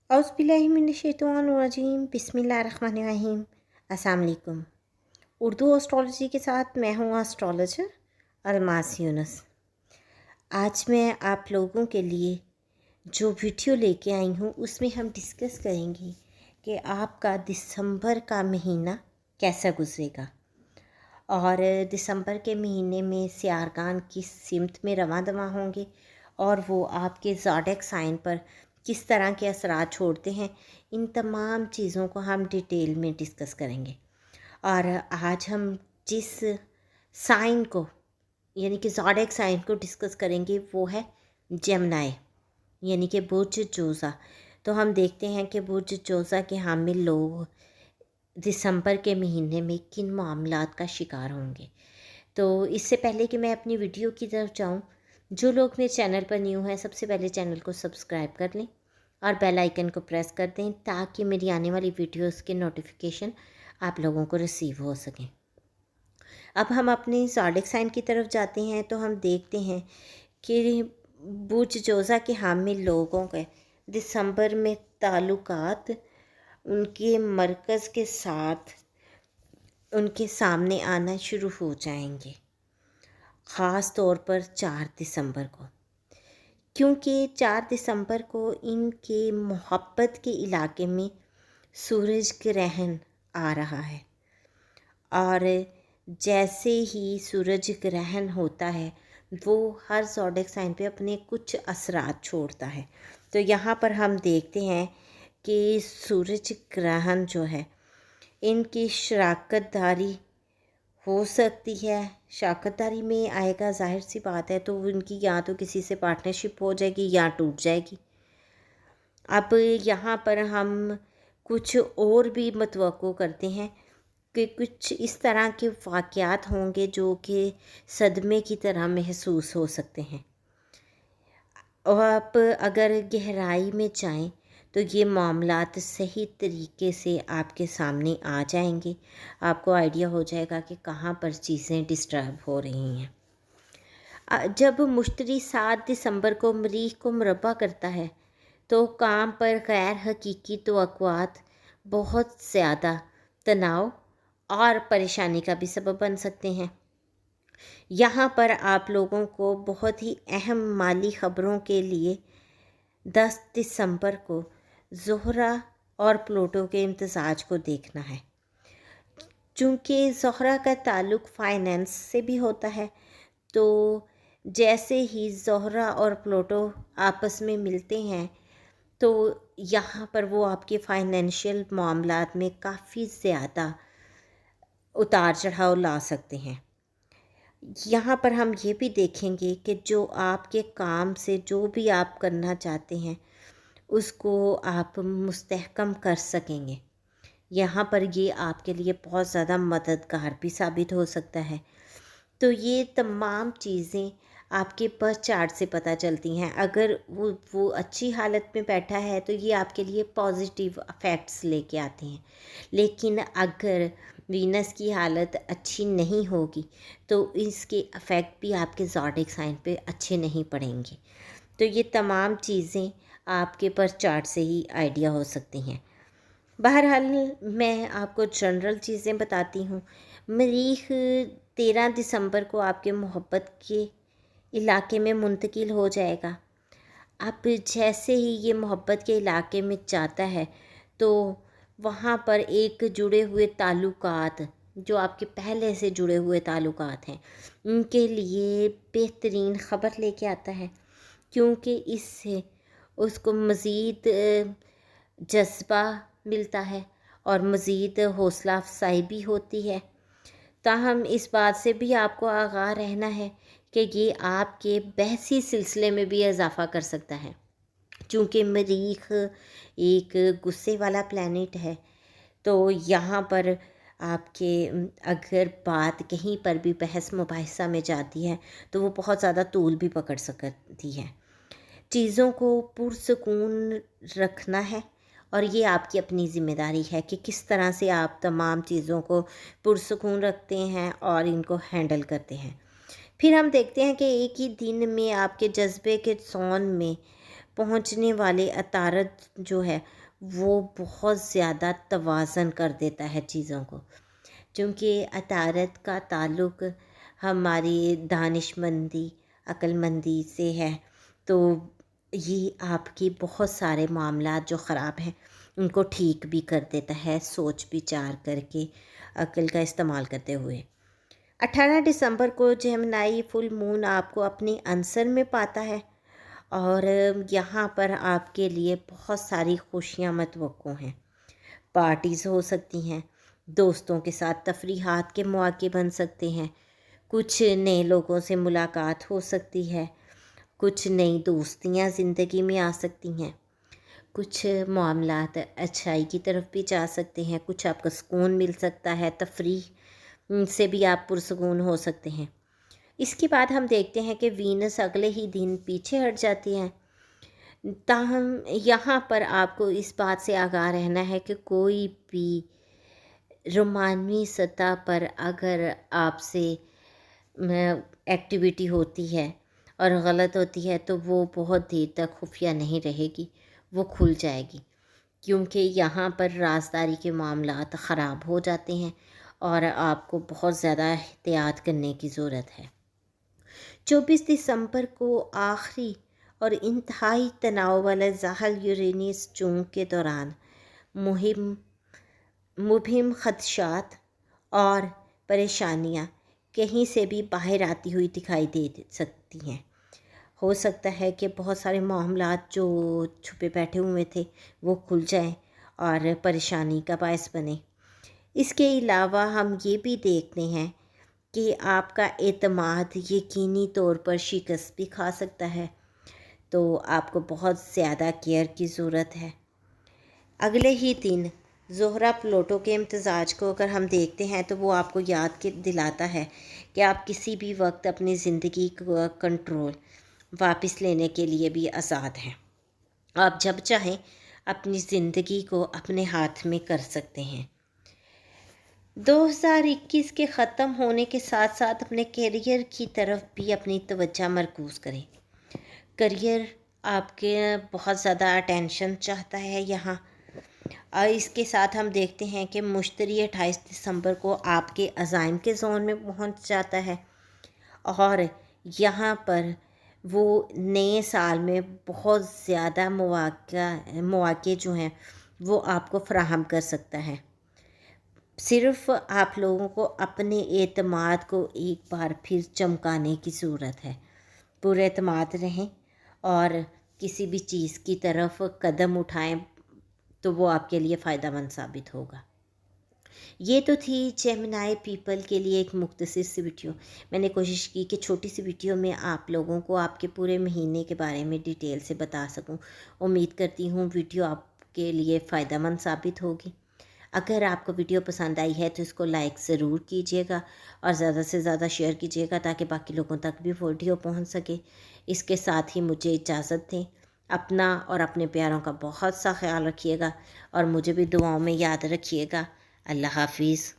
औज़ुबिल्लाहिमिनश्शैतानिर्रजीम बिस्मिल्लाहिर्रहमानिर्रहीम। अस्सलाम वालेकुम। उर्दू एस्ट्रोलॉजी के साथ मैं हूँ एस्ट्रोलॉजर अलमास यूनुस। आज मैं आप लोगों के लिए जो वीडियो लेके आई हूँ उसमें हम डिस्कस करेंगे कि आपका दिसंबर का महीना कैसा गुजरेगा और दिसंबर के महीने में सियारगान किस सिमत में रवां दवां होंगे और वो आपके ज़ोडिएक साइन पर किस तरह के असरात छोड़ते हैं। इन तमाम चीज़ों को हम डिटेल में डिस्कस करेंगे। और आज हम जिस साइन को यानी कि ज़ोडिएक साइन को डिस्कस करेंगे वो है जेमिनी यानी कि बुर्ज जोज़ा। तो हम देखते हैं कि बुर्ज जोज़ा के हामिल लोग दिसंबर के महीने में किन मामलात का शिकार होंगे। तो इससे पहले कि मैं अपनी वीडियो की तरफ जाऊं, जो लोग मेरे चैनल पर न्यू हैं सबसे पहले चैनल को सब्सक्राइब कर लें और बेल आइकन को प्रेस कर दें ताकि मेरी आने वाली वीडियोस के नोटिफिकेशन आप लोगों को रिसीव हो सकें। अब हम अपने ज़ोडिएक साइन की तरफ जाते हैं तो हम देखते हैं कि बुर्ज जोज़ा के हामिल लोगों के दिसंबर में ताल्लुकात उनके मरकज़ के साथ उनके सामने आना शुरू हो जाएंगे, ख़ास तौर पर 4 दिसंबर को, क्योंकि 4 दिसंबर को इनके मोहब्बत के इलाके में सूरज ग्रहण आ रहा है। और जैसे ही सूरज ग्रहण होता है वो हर ज़ोडिएक साइन पे अपने कुछ असरात छोड़ता है। तो यहाँ पर हम देखते हैं कि सूरज ग्रहण जो है इनकी शराकतदारी हो सकती है। शराकतदारी में आएगा, जाहिर सी बात है, तो इनकी या तो किसी से पार्टनरशिप हो जाएगी या टूट जाएगी। अब यहाँ पर हम कुछ और भी मतवक्को करते हैं कि कुछ इस तरह के वाक़यात होंगे जो कि सदमे की तरह महसूस हो सकते हैं। और आप अगर गहराई में जाएं तो ये मामलात सही तरीके से आपके सामने आ जाएंगे। आपको आइडिया हो जाएगा कि कहाँ पर चीज़ें डिस्टर्ब हो रही हैं। जब मुश्तरी 7 दिसंबर को मरीख़ को मुरब्बा करता है तो काम पर गैर हकीकी तवक्कुआत बहुत ज़्यादा तनाव और परेशानी का भी सबब बन सकते हैं। यहाँ पर आप लोगों को बहुत ही अहम माली ख़बरों के लिए 10 दिसंबर को ज़ोहरा और प्लूटो के इम्तिज़ाज को देखना है। चूँकि ज़ोहरा का ताल्लुक़ फाइनेंस से भी होता है, तो जैसे ही ज़ोहरा और प्लूटो आपस में मिलते हैं तो यहाँ पर वो आपके फाइनेंशियल मामलात में काफ़ी ज़्यादा उतार चढ़ाव ला सकते हैं। यहाँ पर हम ये भी देखेंगे कि जो आपके काम से जो भी आप करना चाहते हैं उसको आप मुस्तहकम कर सकेंगे। यहाँ पर ये आपके लिए बहुत ज़्यादा मददगार भी साबित हो सकता है। तो ये तमाम चीज़ें आपके बर्थ चार्ट से पता चलती हैं। अगर वो अच्छी हालत में बैठा है तो ये आपके लिए पॉजिटिव इफ़ेक्ट्स लेके आते हैं, लेकिन अगर वीनस की हालत अच्छी नहीं होगी तो इसके इफ़ेक्ट भी आपके ज़ोडिएक साइन पे अच्छे नहीं पड़ेंगे। तो ये तमाम चीज़ें आपके बर्थ चार्ट से ही आइडिया हो सकती हैं। बहरहाल मैं आपको जनरल चीज़ें बताती हूँ। मरीख़ 13 दिसंबर को आपके मोहब्बत के इलाके में मुंतकिल हो जाएगा। अब जैसे ही ये मोहब्बत के इलाके में जाता है तो वहाँ पर एक जुड़े हुए ताल्लुकात, जो आपके पहले से जुड़े हुए ताल्लुकात हैं, उनके लिए बेहतरीन ख़बर लेके आता है, क्योंकि इससे उसको मज़ीद जज्बा मिलता है और मज़ीद हौसला अफजाई भी होती है। ताहम इस बात से भी आपको आगाह रहना है कि ये आपके बहसी सिलसिले में भी इजाफ़ा कर सकता है, चूँकि मरीख़ एक गुस्से वाला प्लैनेट है। तो यहाँ पर आपके अगर बात कहीं पर भी बहस मुबाहिसा में जाती है तो वो बहुत ज़्यादा तूल भी पकड़ सकती है। चीज़ों को पुरसुकून रखना है और ये आपकी अपनी ज़िम्मेदारी है कि किस तरह से आप तमाम चीज़ों को पुरसुकून रखते हैं और इनको हैंडल करते हैं। फिर हम देखते हैं कि एक ही दिन में आपके जज्बे के सोन में پہنچنے والے عطارد جو ہے وہ بہت زیادہ توازن کر دیتا ہے چیزوں کو، چونکہ عطارد کا تعلق ہماری دانش مندی، عقل مندی سے ہے، تو یہ آپ کی بہت سارے معاملات جو خراب ہیں ان کو ٹھیک بھی کر دیتا ہے، سوچ بچار کر کے، عقل کا استعمال کرتے ہوئے۔ 18 دسمبر کو جیمنائی فل مون آپ کو اپنی عنصر میں پاتا ہے، اور یہاں پر آپ کے لیے بہت ساری خوشیاں متوقع ہیں۔ پارٹیز ہو سکتی ہیں، دوستوں کے ساتھ تفریحات کے مواقع بن سکتے ہیں، کچھ نئے لوگوں سے ملاقات ہو سکتی ہے، کچھ نئی دوستیاں زندگی میں آ سکتی ہیں، کچھ معاملات اچھائی کی طرف بھی جا سکتے ہیں، کچھ آپ کو سکون مل سکتا ہے، تفریح سے بھی آپ پرسکون ہو سکتے ہیں۔ اس کے بعد ہم دیکھتے ہیں کہ وینس اگلے ہی دن پیچھے ہٹ جاتی ہیں، تاہم یہاں پر آپ کو اس بات سے آگاہ رہنا ہے کہ کوئی بھی رومانوی سطح پر اگر آپ سے ایکٹیویٹی ہوتی ہے اور غلط ہوتی ہے تو وہ بہت دیر تک خفیہ نہیں رہے گی، وہ کھل جائے گی، کیونکہ یہاں پر رازداری کے معاملات خراب ہو جاتے ہیں اور آپ کو بہت زیادہ احتیاط کرنے کی ضرورت ہے۔ 24 دسمبر کو آخری اور انتہائی تناؤ والا زحل یورینس جون کے دوران مبہم خدشات اور پریشانیاں کہیں سے بھی باہر آتی ہوئی دکھائی دے سکتی ہیں۔ ہو سکتا ہے کہ بہت سارے معاملات جو چھپے بیٹھے ہوئے تھے وہ کھل جائیں اور پریشانی کا باعث بنے۔ اس کے علاوہ ہم یہ بھی دیکھتے ہیں کہ آپ کا اعتماد یقینی طور پر شکست بھی کھا سکتا ہے، تو آپ کو بہت زیادہ کیئر کی ضرورت ہے۔ اگلے ہی دن زہرہ پلوٹو کے امتزاج کو اگر ہم دیکھتے ہیں تو وہ آپ کو یاد دلاتا ہے کہ آپ کسی بھی وقت اپنی زندگی کا کنٹرول واپس لینے کے لیے بھی آزاد ہیں۔ آپ جب چاہیں اپنی زندگی کو اپنے ہاتھ میں کر سکتے ہیں۔ 2021 کے ختم ہونے کے ساتھ ساتھ اپنے کیریئر کی طرف بھی اپنی توجہ مرکوز کریں۔ کیریئر آپ کے بہت زیادہ اٹینشن چاہتا ہے یہاں، اور اس کے ساتھ ہم دیکھتے ہیں کہ مشتری 28 دسمبر کو آپ کے عزائم کے زون میں پہنچ جاتا ہے، اور یہاں پر وہ نئے سال میں بہت زیادہ مواقع جو ہیں وہ آپ کو فراہم کر سکتا ہے۔ صرف آپ لوگوں کو اپنے اعتماد کو ایک بار پھر چمکانے کی ضرورت ہے۔ پورے اعتماد رہیں اور کسی بھی چیز کی طرف قدم اٹھائیں تو وہ آپ کے لیے فائدہ مند ثابت ہوگا۔ یہ تو تھی جیمنائی پیپل کے لیے ایک مختصر سی ویڈیو۔ میں نے کوشش کی کہ چھوٹی سی ویڈیو میں آپ لوگوں کو آپ کے پورے مہینے کے بارے میں ڈیٹیل سے بتا سکوں۔ امید کرتی ہوں ویڈیو آپ کے لیے فائدہ مند ثابت ہوگی۔ اگر آپ کو ویڈیو پسند آئی ہے تو اس کو لائک ضرور کیجیے گا اور زیادہ سے زیادہ شیئر کیجیے گا تاکہ باقی لوگوں تک بھی ویڈیو پہنچ سکے۔ اس کے ساتھ ہی مجھے اجازت دیں، اپنا اور اپنے پیاروں کا بہت سا خیال رکھیے گا اور مجھے بھی دعاؤں میں یاد رکھیے گا۔ اللہ حافظ۔